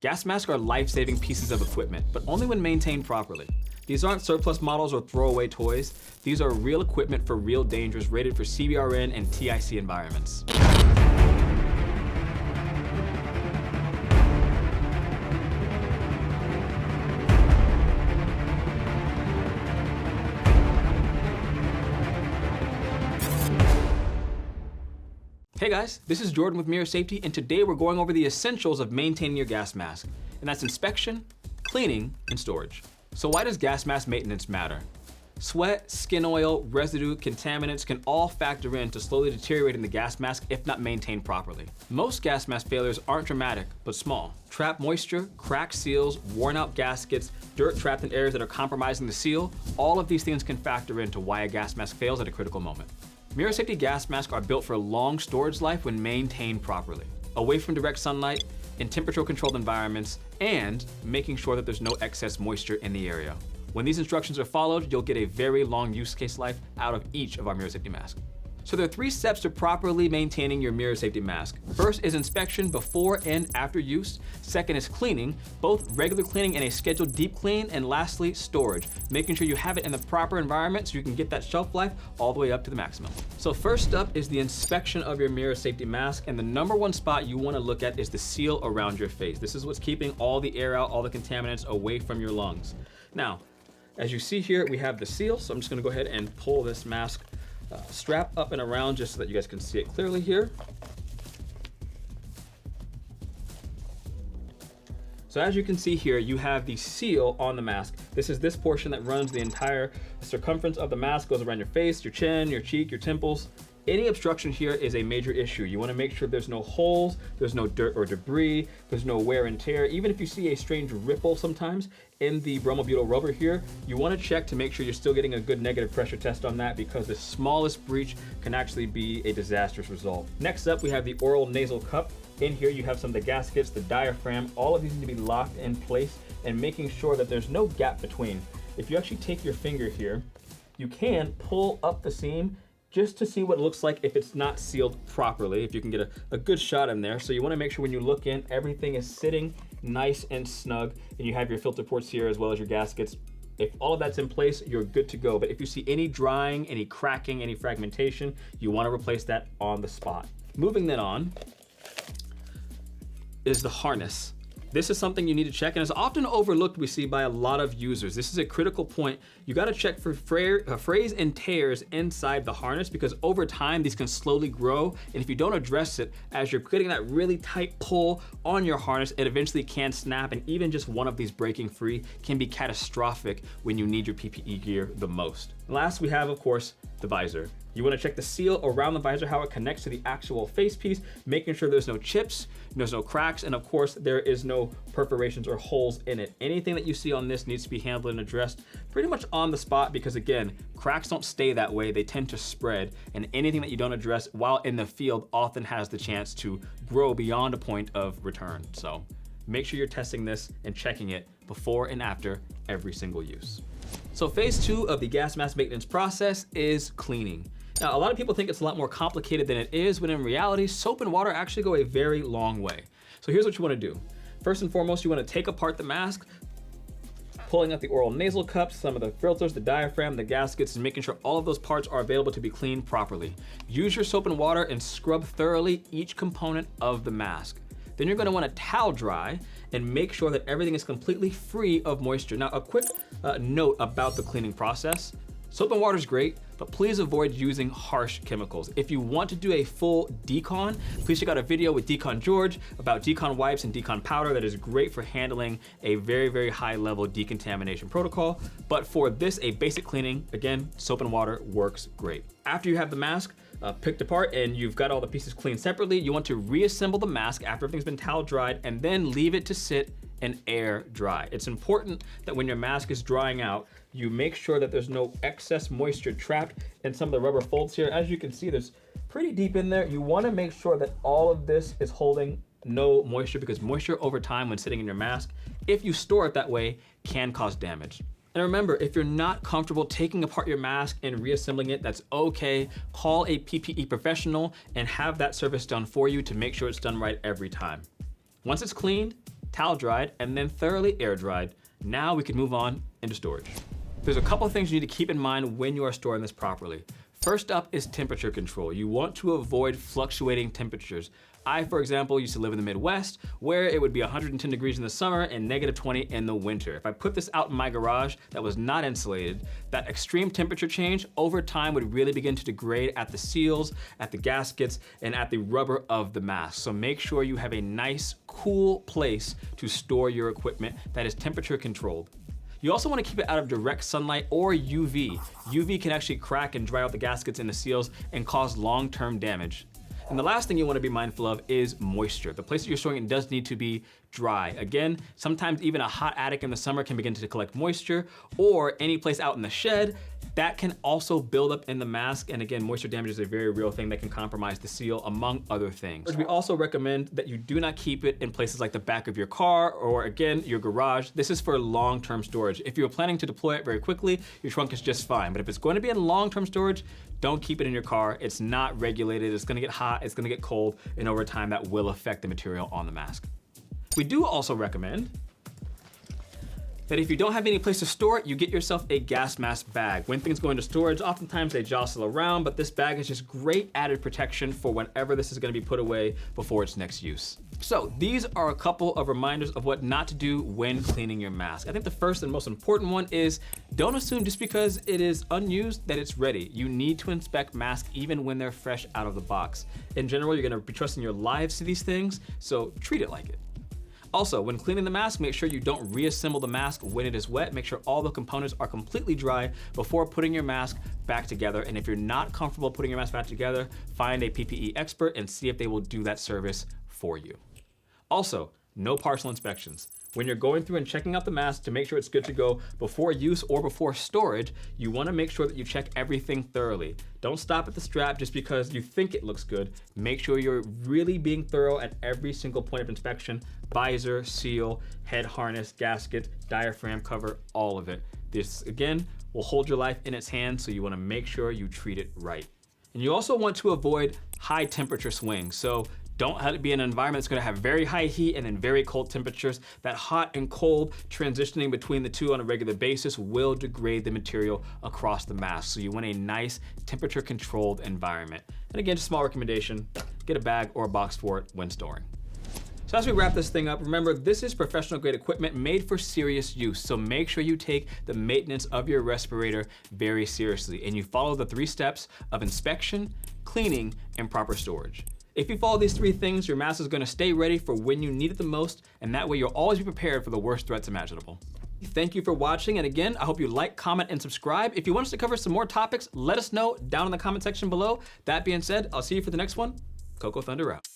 Gas masks are life-saving pieces of equipment, but only when maintained properly. These aren't surplus models or throwaway toys. These are real equipment for real dangers rated for CBRN and TIC environments. Hey guys, this is Jordan with MIRA Safety, and today we're going over the essentials of maintaining your gas mask, and that's inspection, cleaning, and storage. So why does gas mask maintenance matter? Sweat, skin oil, residue, contaminants can all factor into slowly deteriorating the gas mask if not maintained properly. Most gas mask failures aren't dramatic, but small. Trapped moisture, cracked seals, worn out gaskets, dirt trapped in areas that are compromising the seal, all of these things can factor into why a gas mask fails at a critical moment. MIRA Safety gas masks are built for long storage life when maintained properly, away from direct sunlight, in temperature-controlled environments, and making sure that there's no excess moisture in the area. When these instructions are followed, you'll get a very long use case life out of each of our MIRA Safety masks. So there are 3 steps to properly maintaining your MIRA Safety mask. First is inspection before and after use. Second is cleaning, both regular cleaning and a scheduled deep clean. And lastly, storage, making sure you have it in the proper environment so you can get that shelf life all the way up to the maximum. So first up is the inspection of your MIRA Safety mask, and the #1 spot you want to look at is the seal around your face. This is what's keeping all the air out, all the contaminants away from your lungs. Now, as you see here, we have the seal, so I'm just going to go ahead and pull this mask strap up and around just so that you guys can see it clearly here. So as you can see here, you have the seal on the mask. This is this portion that runs the entire circumference of the mask, goes around your face, your chin, your cheek, your temples. Any obstruction here is a major issue. You want to make sure there's no holes, there's no dirt or debris, there's no wear and tear. Even if you see a strange ripple sometimes in the bromobutyl rubber here, you want to check to make sure you're still getting a good negative pressure test on that, because the smallest breach can actually be a disastrous result. Next up, we have the oral nasal cup. In here, you have some of the gaskets, the diaphragm. All of these need to be locked in place and making sure that there's no gap between. If you actually take your finger here, you can pull up the seam just to see what it looks like if it's not sealed properly, if you can get a good shot in there. So you want to make sure when you look in, everything is sitting nice and snug, and you have your filter ports here as well as your gaskets. If all of that's in place, you're good to go. But if you see any drying, any cracking, any fragmentation, you want to replace that on the spot. Moving then on is the harness. This is something you need to check, and it's often overlooked, we see, by a lot of users. This is a critical point. You gotta check for frays and tears inside the harness, because over time, these can slowly grow, and if you don't address it, as you're getting that really tight pull on your harness, it eventually can snap, and even just one of these breaking free can be catastrophic when you need your PPE gear the most. And last, we have, of course, the visor. You want to check the seal around the visor, how it connects to the actual face piece, making sure there's no chips, there's no cracks, and of course, there is no perforations or holes in it. Anything that you see on this needs to be handled and addressed pretty much on the spot, because again, cracks don't stay that way, they tend to spread, and anything that you don't address while in the field often has the chance to grow beyond a point of return. So make sure you're testing this and checking it before and after every single use. So phase 2 of the gas mask maintenance process is cleaning. Now, a lot of people think it's a lot more complicated than it is, when in reality, soap and water actually go a very long way. So here's what you want to do. First and foremost, you want to take apart the mask, pulling out the oral nasal cups, some of the filters, the diaphragm, the gaskets, and making sure all of those parts are available to be cleaned properly. Use your soap and water and scrub thoroughly each component of the mask. Then you're going to want to towel dry and make sure that everything is completely free of moisture. Now, a quick note about the cleaning process. Soap and water is great, but please avoid using harsh chemicals. If you want to do a full decon, please check out a video with Decon George about decon wipes and decon powder that is great for handling a very, very high level decontamination protocol. But for this, a basic cleaning, again, soap and water works great. After you have the mask picked apart and you've got all the pieces cleaned separately, you want to reassemble the mask after everything's been towel dried and then leave it to sit and air dry. It's important that when your mask is drying out, you make sure that there's no excess moisture trapped in some of the rubber folds here. As you can see, there's pretty deep in there. You want to make sure that all of this is holding no moisture, because moisture over time when sitting in your mask, if you store it that way, can cause damage. And remember, if you're not comfortable taking apart your mask and reassembling it, that's okay. Call a PPE professional and have that service done for you to make sure it's done right every time. Once it's cleaned, towel dried, and then thoroughly air dried. Now we can move on into storage. There's a couple of things you need to keep in mind when you are storing this properly. First up is temperature control. You want to avoid fluctuating temperatures. I, for example, used to live in the Midwest where it would be 110 degrees in the summer and -20 in the winter. If I put this out in my garage that was not insulated, that extreme temperature change over time would really begin to degrade at the seals, at the gaskets, and at the rubber of the mask. So make sure you have a nice, cool place to store your equipment that is temperature controlled. You also want to keep it out of direct sunlight or UV. UV can actually crack and dry out the gaskets and the seals and cause long-term damage. And the last thing you want to be mindful of is moisture. The place that you're storing it does need to be dry. Again, sometimes even a hot attic in the summer can begin to collect moisture, or any place out in the shed, that can also build up in the mask. And again, moisture damage is a very real thing that can compromise the seal, among other things. We also recommend that you do not keep it in places like the back of your car or, again, your garage. This is for long-term storage. If you're planning to deploy it very quickly, your trunk is just fine. But if it's going to be in long-term storage, don't keep it in your car. It's not regulated. It's gonna get hot, it's gonna get cold, and over time that will affect the material on the mask. We do also recommend that if you don't have any place to store it, you get yourself a gas mask bag. When things go into storage, oftentimes they jostle around, but this bag is just great added protection for whenever this is gonna be put away before its next use. So these are a couple of reminders of what not to do when cleaning your mask. I think the first and most important one is don't assume just because it is unused that it's ready. You need to inspect masks even when they're fresh out of the box. In general, you're gonna be trusting your lives to these things, so treat it like it. Also, when cleaning the mask, make sure you don't reassemble the mask when it is wet. Make sure all the components are completely dry before putting your mask back together. And if you're not comfortable putting your mask back together, find a PPE expert and see if they will do that service for you. Also, no partial inspections. When you're going through and checking out the mask to make sure it's good to go before use or before storage, you wanna make sure that you check everything thoroughly. Don't stop at the strap just because you think it looks good. Make sure you're really being thorough at every single point of inspection: visor, seal, head harness, gasket, diaphragm cover, all of it. This, again, will hold your life in its hands, so you wanna make sure you treat it right. And you also want to avoid high temperature swings. So don't have it be an environment that's gonna have very high heat and then very cold temperatures. That hot and cold transitioning between the two on a regular basis will degrade the material across the mask. So you want a nice temperature controlled environment. And again, just a small recommendation, get a bag or a box for it when storing. So as we wrap this thing up, remember this is professional grade equipment made for serious use. So make sure you take the maintenance of your respirator very seriously and you follow the 3 steps of inspection, cleaning, and proper storage. If you follow these 3 things, your mask is gonna stay ready for when you need it the most, and that way you'll always be prepared for the worst threats imaginable. Thank you for watching, and again, I hope you like, comment, and subscribe. If you want us to cover some more topics, let us know down in the comment section below. That being said, I'll see you for the next one. Coco Thunder out.